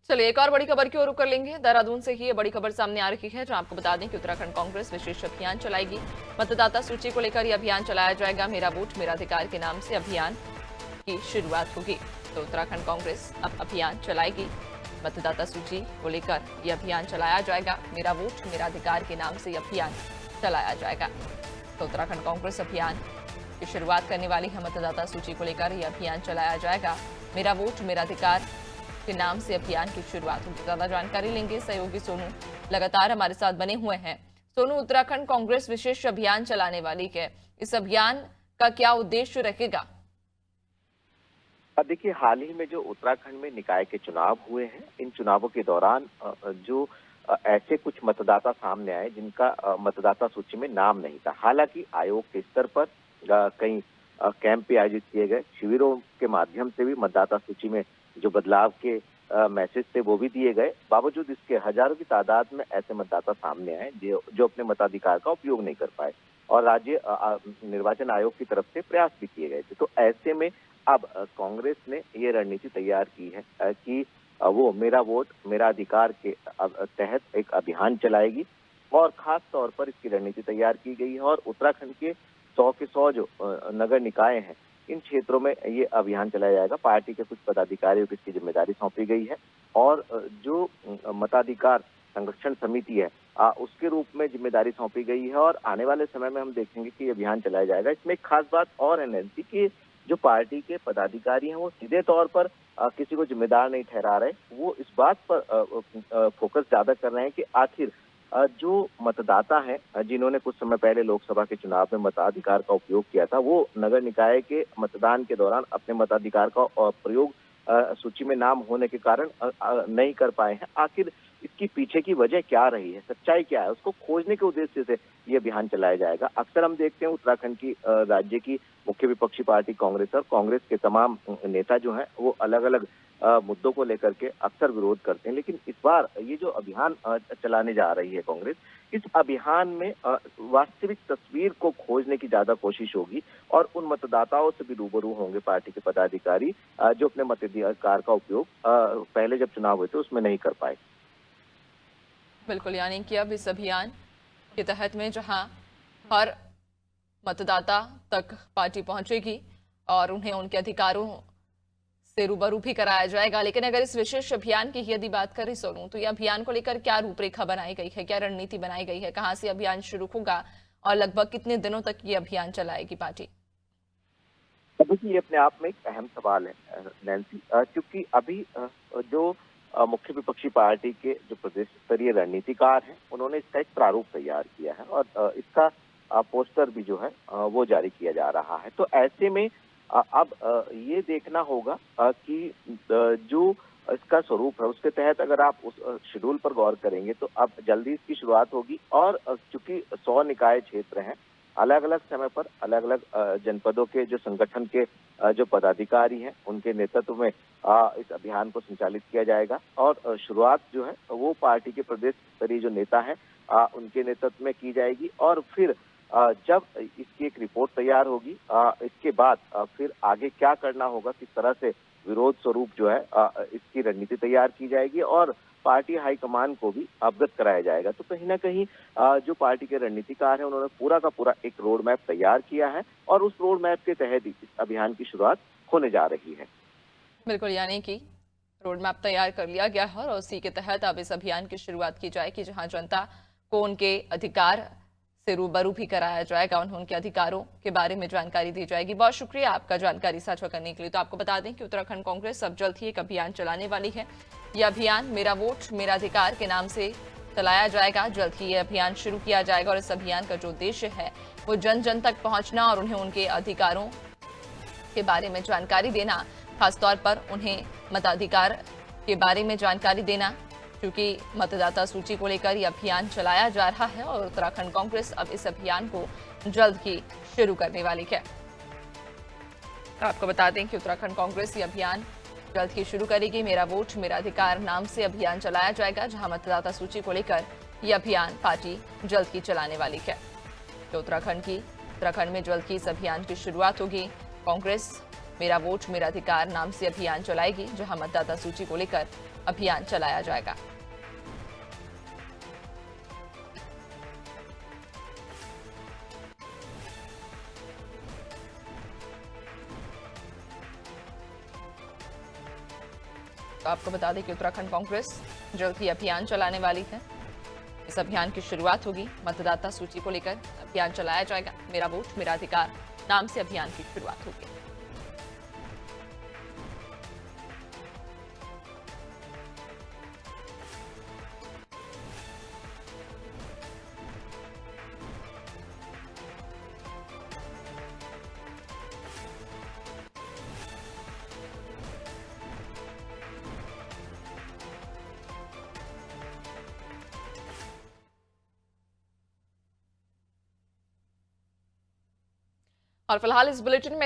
चलिए एक और बड़ी खबर की ओर रुख कर लेंगे। देहरादून से ही ये बड़ी खबर सामने आ रही है, जहां आपको बता दें कि उत्तराखंड कांग्रेस विशेष अभियान चलाएगी। मतदाता सूची को लेकर यह अभियान चलाया जाएगा। मेरा वोट मेरा अधिकार के नाम से अभियान की शुरुआत होगी। तो उत्तराखंड कांग्रेस अब अभियान चलाएगी। मतदाता सूची को लेकर यह अभियान चलाया जाएगा। मेरा वोट मेरा अधिकार के नाम से यह अभियान चलाया जाएगा। तो उत्तराखंड कांग्रेस अभियान की शुरुआत करने वाली है। मतदाता सूची को लेकर यह अभियान चलाया जाएगा। मेरा वोट मेरा अधिकार के नाम से अभियान की शुरुआत होगी। ज्यादा जानकारी लेंगे, सहयोगी सोनू लगातार हमारे साथ बने हुए हैं। सोनू, उत्तराखंड कांग्रेस विशेष अभियान चलाने वाली है, इस अभियान का क्या उद्देश्य रहेगा? देखिए, हाल ही में जो उत्तराखंड में निकाय के चुनाव हुए हैं, इन चुनावों के दौरान जो ऐसे कुछ मतदाता सामने आए जिनका मतदाता सूची में नाम नहीं था। हालांकि आयोग के स्तर पर कई कैंप भी आयोजित किए गए, शिविरों के माध्यम से भी मतदाता सूची में जो बदलाव के मैसेज थे वो भी दिए गए। बावजूद इसके हजारों की तादाद में ऐसे मतदाता सामने आए जो अपने मताधिकार का उपयोग नहीं कर पाए और राज्य निर्वाचन आयोग की तरफ से प्रयास भी किए गए थे। तो ऐसे में अब कांग्रेस ने ये रणनीति तैयार की है कि वो मेरा वोट मेरा अधिकार के तहत एक अभियान चलाएगी और खास तौर पर इसकी रणनीति तैयार की गई है और उत्तराखंड के 100 के 100 जो नगर निकाय हैं, इन क्षेत्रों में ये अभियान चलाया जाएगा। पार्टी के कुछ पदाधिकारियों को इसकी जिम्मेदारी सौंपी गई है और जो मताधिकार संरक्षण समिति है उसके रूप में जिम्मेदारी सौंपी गई है और आने वाले समय में हम देखेंगे कि ये अभियान चलाया जाएगा। इसमें एक खास बात और है नैन्सी कि जो पार्टी के पदाधिकारी हैं वो सीधे तौर पर किसी को जिम्मेदार नहीं ठहरा रहे। वो इस बात पर फोकस ज्यादा कर रहे हैं कि आखिर जो मतदाता हैं जिन्होंने कुछ समय पहले लोकसभा के चुनाव में मताधिकार का उपयोग किया था, वो नगर निकाय के मतदान के दौरान अपने मताधिकार का प्रयोग सूची में नाम होने के कारण नहीं कर पाए हैं। आखिर इसकी पीछे की वजह क्या रही है, सच्चाई क्या है, उसको खोजने के उद्देश्य से ये अभियान चलाया जाएगा। अक्सर हम देखते हैं उत्तराखंड की राज्य की मुख्य विपक्षी पार्टी कांग्रेस और कांग्रेस के तमाम नेता जो हैं वो अलग अलग मुद्दों को लेकर के अक्सर विरोध करते हैं, लेकिन इस बार ये जो अभियान चलाने जा रही है कांग्रेस, इस अभियान में वास्तविक तस्वीर को खोजने की ज्यादा कोशिश होगी और उन मतदाताओं से भी रूबरू होंगे पार्टी के पदाधिकारी जो अपने मताधिकार का उपयोग पहले जब चुनाव हुए थे उसमें नहीं कर पाए। बिल्कुल, यानी कि अब इस अभियान के तहत में जहां हर मतदाता तक पार्टी पहुंचेगी और उन्हें उनके अधिकारों से रूबरू भी कराया जाएगा। लेकिन अगर इस विशेष अभियान की यदि बात करें सोनू, तो ये अभियान को लेकर क्या रूपरेखा बनाई गई है, क्या रणनीति बनाई गई है, कहां से अभियान शुरू होगा और लगभग कितने दिनों तक ये अभियान चलाएगी पार्टी? देखिए, ये अपने आप में एक अहम सवाल है नैन्सी, क्योंकि अभी जो मुख्य विपक्षी पार्टी के जो प्रदेश स्तरीय रणनीतिकार हैं उन्होंने इसका एक प्रारूप तैयार किया है और इसका पोस्टर भी जो है वो जारी किया जा रहा है। तो ऐसे में अब ये देखना होगा कि जो इसका स्वरूप है उसके तहत अगर आप उस शेड्यूल पर गौर करेंगे तो अब जल्दी इसकी शुरुआत होगी और चूंकि 100 निकाय क्षेत्र हैं, अलग अलग समय पर अलग अलग जनपदों के जो संगठन के जो पदाधिकारी हैं उनके नेतृत्व में इस अभियान को संचालित किया जाएगा और शुरुआत जो है वो पार्टी के प्रदेश स्तरीय जो नेता हैं उनके नेतृत्व में की जाएगी और फिर जब इसकी एक रिपोर्ट तैयार होगी इसके बाद फिर आगे क्या करना होगा, किस तरह से विरोध स्वरूप जो है इसकी रणनीति तैयार की जाएगी और पार्टी हाईकमान को भी अवगत कराया जाएगा। तो कहीं ना कहीं जो पार्टी के रणनीतिकार हैं उन्होंने पूरा का पूरा एक रोड मैप तैयार किया है और उस रोड मैप के तहत इस अभियान की शुरुआत होने जा रही है। बिल्कुल, यानी कि रोड मैप तैयार कर लिया गया है और उसी के तहत अब इस अभियान की शुरुआत की जाएगी, जहां जनता को उनके अधिकार से रूबरू भी कराया जाएगा, उन्हें उनके अधिकारों के बारे में जानकारी दी जाएगी। बहुत शुक्रिया आपका जानकारी साझा करने के लिए। तो आपको बता दें कि उत्तराखंड कांग्रेस अब जल्द ही एक अभियान चलाने वाली है। यह अभियान मेरा वोट मेरा अधिकार के नाम से चलाया जाएगा। जल्द ही यह अभियान शुरू किया जाएगा और इस अभियान का जो उद्देश्य है वो जन जन तक पहुंचना और उन्हें उनके अधिकारों के बारे में जानकारी देना, खासतौर पर उन्हें मताधिकार के बारे में जानकारी देना, क्योंकि मतदाता सूची को लेकर यह अभियान चलाया जा रहा है और उत्तराखंड कांग्रेस अब इस अभियान को जल्द ही शुरू करने वाली है। तो आपको बता दें कि उत्तराखंड कांग्रेस ये अभियान जल्द ही शुरू करेगी। मेरा वोट मेरा अधिकार नाम से अभियान चलाया जाएगा, जहां मतदाता सूची को लेकर यह अभियान पार्टी जल्द ही चलाने वाली है। तो उत्तराखंड में जल्द ही इस अभियान की शुरुआत होगी। कांग्रेस मेरा वोट मेरा अधिकार नाम से अभियान चलाएगी, जहां मतदाता सूची को लेकर अभियान चलाया जाएगा। तो आपको बता दें कि उत्तराखंड कांग्रेस जल्द ही अभियान चलाने वाली है। इस अभियान की शुरुआत होगी। मतदाता सूची को लेकर अभियान चलाया जाएगा। मेरा वोट मेरा अधिकार नाम से अभियान की शुरुआत होगी। और फिलहाल इस बुलेटिन में